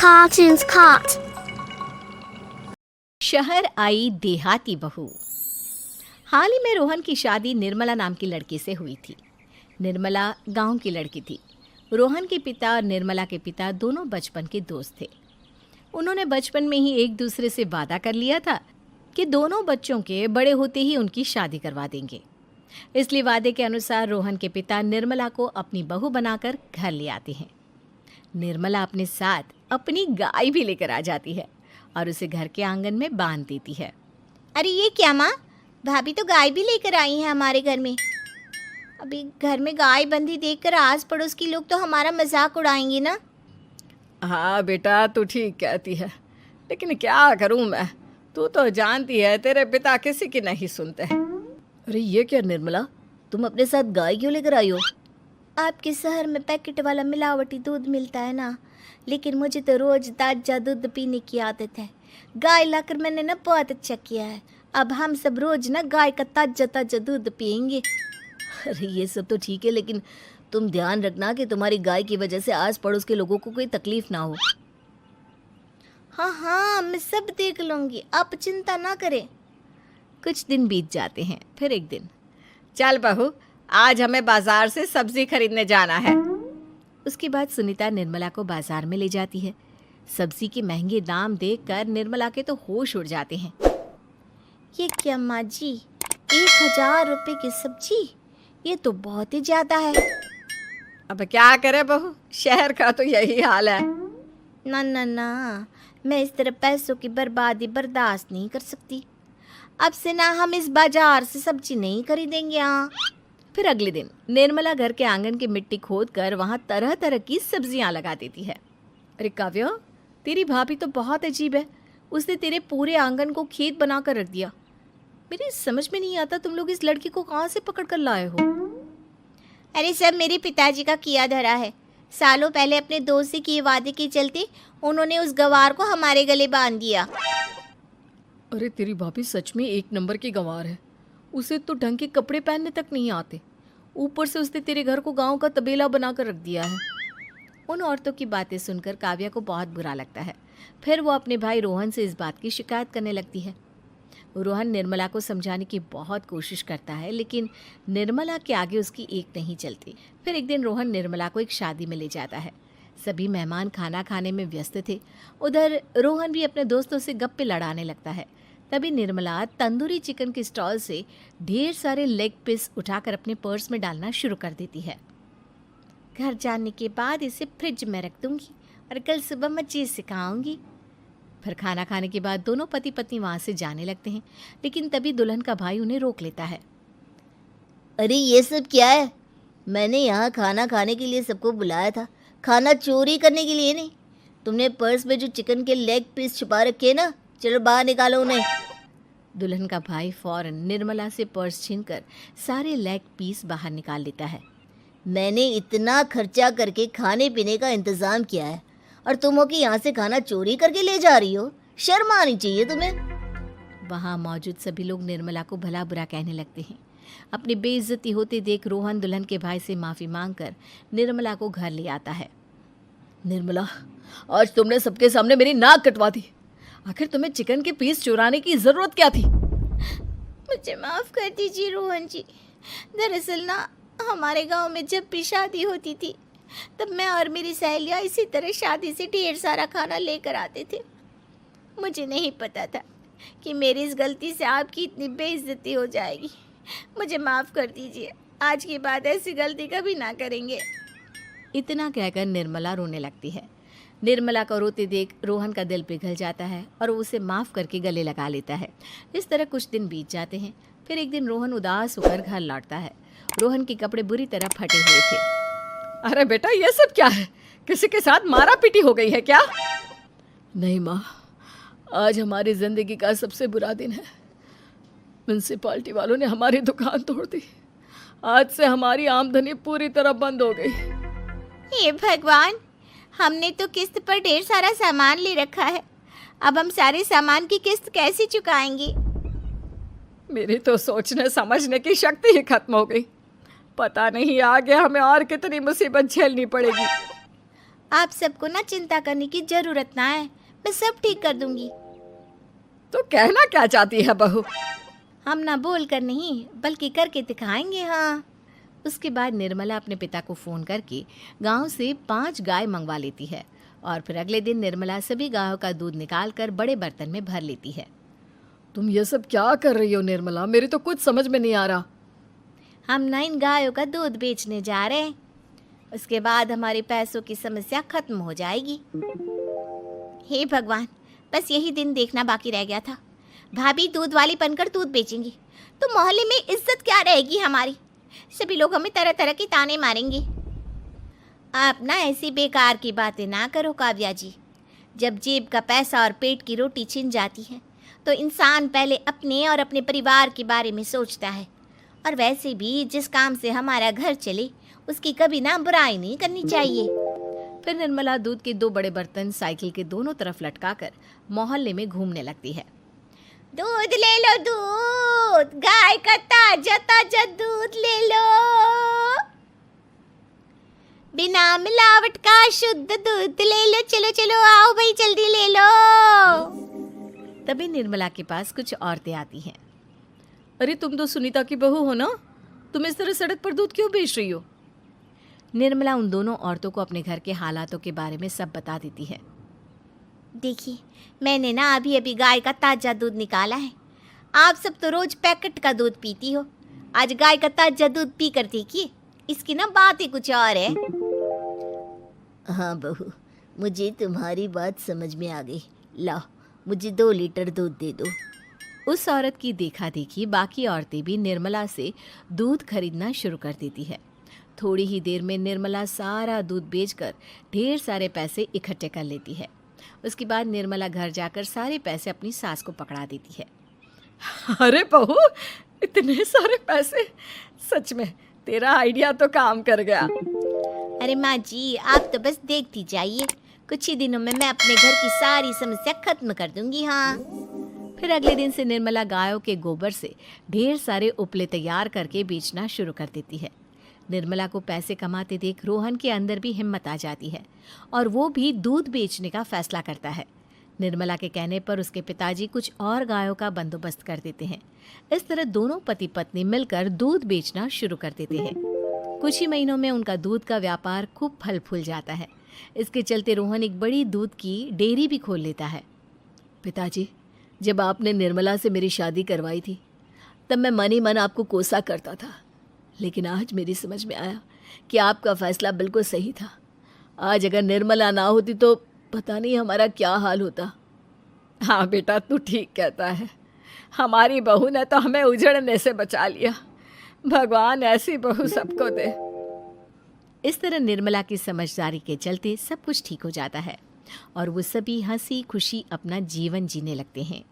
Cartoons Cut. शहर आई देहाती बहू। हाल ही में रोहन की शादी निर्मला नाम की लड़की से हुई थी। निर्मला गांव की लड़की थी। रोहन के पिता और निर्मला के पिता दोनों बचपन के दोस्त थे। उन्होंने बचपन में ही एक दूसरे से वादा कर लिया था कि दोनों बच्चों के बड़े होते ही उनकी शादी करवा देंगे। इसलिए वादे के अनुसार रोहन के पिता निर्मला को अपनी बहू बनाकर घर ले आते हैं। निर्मला अपने साथ अपनी गाय भी लेकर आ जाती है और उसे घर के आंगन में बांध देती है। अरे ये क्या माँ, भाभी तो गाय भी लेकर आई हैं हमारे घर में। अभी घर में गाय बंधी देखकर आस पड़ोस के लोग तो हमारा मजाक उड़ाएंगे ना। हाँ बेटा, तू ठीक कहती है, लेकिन क्या करूँ मैं, तू तो जानती है तेरे पिता किसी की नहीं सुनते। अरे ये क्या निर्मला, तुम अपने साथ गाय क्यों लेकर आई हो? आपके शहर में पैकेट वाला मिलावटी दूध मिलता है ना, लेकिन मुझे तो रोज ताजा दूध पीने की आदत है। गाय लाकर मैंने ना बहुत अच्छा किया है। अब हम सब रोज ना गाय का ताजा ताजा दूध पियेंगे। अरे ये सब तो ठीक है, लेकिन तुम ध्यान रखना कि तुम्हारी गाय की वजह से आस पड़ोस के लोगों को कोई तकलीफ ना हो। हाँ हाँ, मैं सब देख लूँगी, आप चिंता ना करें। कुछ दिन बीत जाते हैं। फिर एक दिन, चल बहू, आज हमें बाजार से सब्जी खरीदने जाना है। उसके बाद सुनीता निर्मला को बाजार में ले जाती है। सब्जी के महंगे दाम देखकर निर्मला के तो होश उड़ जाते हैं। ये क्या माँ जी, 1000 रुपये की सब्जी, ये तो बहुत ही ज़्यादा है। अब क्या करे बहू, शहर का तो यही हाल है। ना ना ना, मैं इस तरह पैसों की बर्बादी बर्दाश्त नहीं कर सकती। अब से ना हम इस बाजार से सब्जी नहीं खरीदेंगे। यहाँ फिर अगले दिन निर्मला घर के आंगन की मिट्टी खोद कर वहाँ तरह तरह की सब्जियाँ लगा देती है। अरे काव्या, तेरी भाभी तो बहुत अजीब है, उसने तेरे पूरे आंगन को खेत बना कर रख दिया। मेरी समझ में नहीं आता तुम लोग इस लड़की को कहाँ से पकड़ कर लाए हो। अरे सब मेरे पिताजी का किया धरा है। सालों पहले अपने दोस्त से किए वादे के चलते उन्होंने उस गवार को हमारे गले बांध दिया। अरे तेरी भाभी सच में एक नंबर की गंवार है। उसे तो ढंग के कपड़े पहनने तक नहीं आते, ऊपर से उसने तेरे घर को गांव का तबेला बनाकर रख दिया है। उन औरतों की बातें सुनकर काव्या को बहुत बुरा लगता है। फिर वो अपने भाई रोहन से इस बात की शिकायत करने लगती है। रोहन निर्मला को समझाने की बहुत कोशिश करता है, लेकिन निर्मला के आगे उसकी एक नहीं चलती। फिर एक दिन रोहन निर्मला को एक शादी में ले जाता है। सभी मेहमान खाना खाने में व्यस्त थे। उधर रोहन भी अपने दोस्तों से गप्पे लड़ाने लगता है। तभी निर्मला तंदूरी चिकन के स्टॉल से ढेर सारे लेग पीस उठाकर अपने पर्स में डालना शुरू कर देती है। घर जाने के बाद इसे फ्रिज में रख दूंगी और कल सुबह मैं चीज़ सिखाऊंगी। फिर खाना खाने के बाद दोनों पति पत्नी वहाँ से जाने लगते हैं, लेकिन तभी दुल्हन का भाई उन्हें रोक लेता है। अरे ये सब क्या है? मैंने यहाँ खाना खाने के लिए सबको बुलाया था, खाना चोरी करने के लिए नहीं। तुमने पर्स में जो चिकन के लेग पीस छुपा रखे ना, चलो बाहर निकालो उन्हें। दुल्हन का भाई फौरन निर्मला से पर्स छीनकर सारे लेग पीस बाहर निकाल लेता है। मैंने इतना खर्चा करके खाने पीने का इंतज़ाम किया है और तुम हो कि यहाँ से खाना चोरी करके ले जा रही हो? शर्म आनी चाहिए तुम्हें। वहाँ मौजूद सभी लोग निर्मला को भला बुरा कहने लगते हैं। अपनी बेइज्जती होते देख रोहन दुल्हन के भाई से माफ़ी मांगकर निर्मला को घर ले आता है। निर्मला, आज तुमने सबके सामने मेरी नाक कटवा दी। आखिर तुम्हें चिकन के पीस चुराने की ज़रूरत क्या थी? मुझे माफ़ कर दीजिए रोहन जी। दरअसल ना, हमारे गांव में जब भी शादी होती थी तब मैं और मेरी सहेलियाँ इसी तरह शादी से ढेर सारा खाना लेकर आते थे। मुझे नहीं पता था कि मेरी इस गलती से आपकी इतनी बेइज्जती हो जाएगी। मुझे माफ़ कर दीजिए, आज के बाद ऐसी गलती कभी ना करेंगे। इतना कहकर निर्मला रोने लगती है। निर्मला को रोते देख रोहन का दिल पिघल जाता है और उसे माफ़ करके गले लगा लेता है। इस तरह कुछ दिन बीत जाते हैं। फिर एक दिन रोहन उदास होकर घर लौटता है। रोहन के कपड़े बुरी तरह फटे हुए थे। अरे बेटा, ये सब क्या है? किसी के साथ मारा पीटी हो गई है क्या? नहीं माँ, आज हमारी ज़िंदगी का सबसे बुरा दिन है। म्यूनसिपालिटी वालों ने हमारी दुकान तोड़ दी। आज से हमारी आमदनी पूरी तरह बंद हो गई। हे भगवान, हमने तो किस्त पर ढेर सारा सामान ले रखा है। अब हम सारे सामान की किस्त कैसे चुकाएंगे? मेरी तो सोचने समझने की शक्ति ही खत्म हो गई। पता नहीं आगे हमें और कितनी मुसीबत झेलनी पड़ेगी। आप सबको ना चिंता करने की जरूरत ना है, मैं सब ठीक कर दूंगी। तो कहना क्या चाहती है बहू? हम ना बोल कर नहीं बल्कि करके दिखाएंगे। हाँ। उसके बाद निर्मला अपने पिता को फ़ोन करके गांव से 5 गाय मंगवा लेती है और फिर अगले दिन निर्मला सभी गायों का दूध निकाल कर बड़े बर्तन में भर लेती है। तुम ये सब क्या कर रही हो निर्मला? मेरी तो कुछ समझ में नहीं आ रहा। हम ना इन गायों का दूध बेचने जा रहे हैं, उसके बाद हमारे पैसों की समस्या खत्म हो जाएगी। हे भगवान, बस यही दिन देखना बाकी रह गया था। भाभी दूध वाली बनकर दूध बेचेंगी तो मोहल्ले में इज्जत क्या रहेगी हमारी। सभी लोग हमें तरह तरह की ताने मारेंगे। आप ना ऐसी बेकार की बातें ना करो काव्या जी। जब जेब का पैसा और पेट की रोटी छिन जाती है तो इंसान पहले अपने और अपने परिवार के बारे में सोचता है। और वैसे भी जिस काम से हमारा घर चले उसकी कभी ना बुराई नहीं करनी चाहिए। फिर निर्मला दूध के 2 बड़े बर्तन साइकिल के दोनों तरफ लटकाकर मोहल्ले में घूमने लगती है। दूध ले लो, दूध, गाय का ताजा ताजा दूध ले लो, बिना मिलावट का शुद्ध दूध ले लो। चलो चलो आओ भाई, जल्दी ले लो। तभी निर्मला के पास कुछ औरतें आती हैं। अरे तुम तो सुनीता की बहू हो ना? तुम इस तरह सड़क पर दूध क्यों बेच रही हो? निर्मला उन दोनों औरतों को अपने घर के हालातों के बारे में सब बता देती है। देखिए, मैंने ना अभी अभी गाय का ताजा दूध निकाला है। आप सब तो रोज पैकेट का दूध पीती हो, आज गाय का ताजा दूध पी कर देखिए, इसकी ना बात ही कुछ और है। हाँ बहू, मुझे तुम्हारी बात समझ में आ गई। लाओ, मुझे 2 लीटर दूध दे दो। उस औरत की देखा देखी बाकी औरतें भी निर्मला से दूध खरीदना शुरू कर देती है। थोड़ी ही देर में निर्मला सारा दूध बेचकर ढेर सारे पैसे इकट्ठे कर लेती है। उसके बाद निर्मला घर जाकर सारे पैसे अपनी सास को पकड़ा देती है। अरे बहू, इतने सारे पैसे! सच में तेरा आइडिया तो काम कर गया। अरे माँ जी, आप तो बस देखती जाइए, कुछ ही दिनों में मैं अपने घर की सारी समस्या खत्म कर दूंगी। हाँ। फिर अगले दिन से निर्मला गायों के गोबर से ढेर सारे उपले तैयार करके बेचना शुरू कर देती है। निर्मला को पैसे कमाते देख रोहन के अंदर भी हिम्मत आ जाती है और वो भी दूध बेचने का फैसला करता है। निर्मला के कहने पर उसके पिताजी कुछ और गायों का बंदोबस्त कर देते हैं। इस तरह दोनों पति पत्नी मिलकर दूध बेचना शुरू कर देते हैं। कुछ ही महीनों में उनका दूध का व्यापार खूब फल फूल जाता है। इसके चलते रोहन एक बड़ी दूध की डेयरी भी खोल लेता है। पिताजी, जब आपने निर्मला से मेरी शादी करवाई थी तब मैं मन ही मन आपको कोसा करता था, लेकिन आज मेरी समझ में आया कि आपका फैसला बिल्कुल सही था। आज अगर निर्मला ना होती तो पता नहीं हमारा क्या हाल होता। हाँ बेटा, तू ठीक कहता है। हमारी बहू ने तो हमें उजड़ने से बचा लिया। भगवान ऐसी बहू सबको दे। इस तरह निर्मला की समझदारी के चलते सब कुछ ठीक हो जाता है और वो सभी हंसी खुशी अपना जीवन जीने लगते हैं।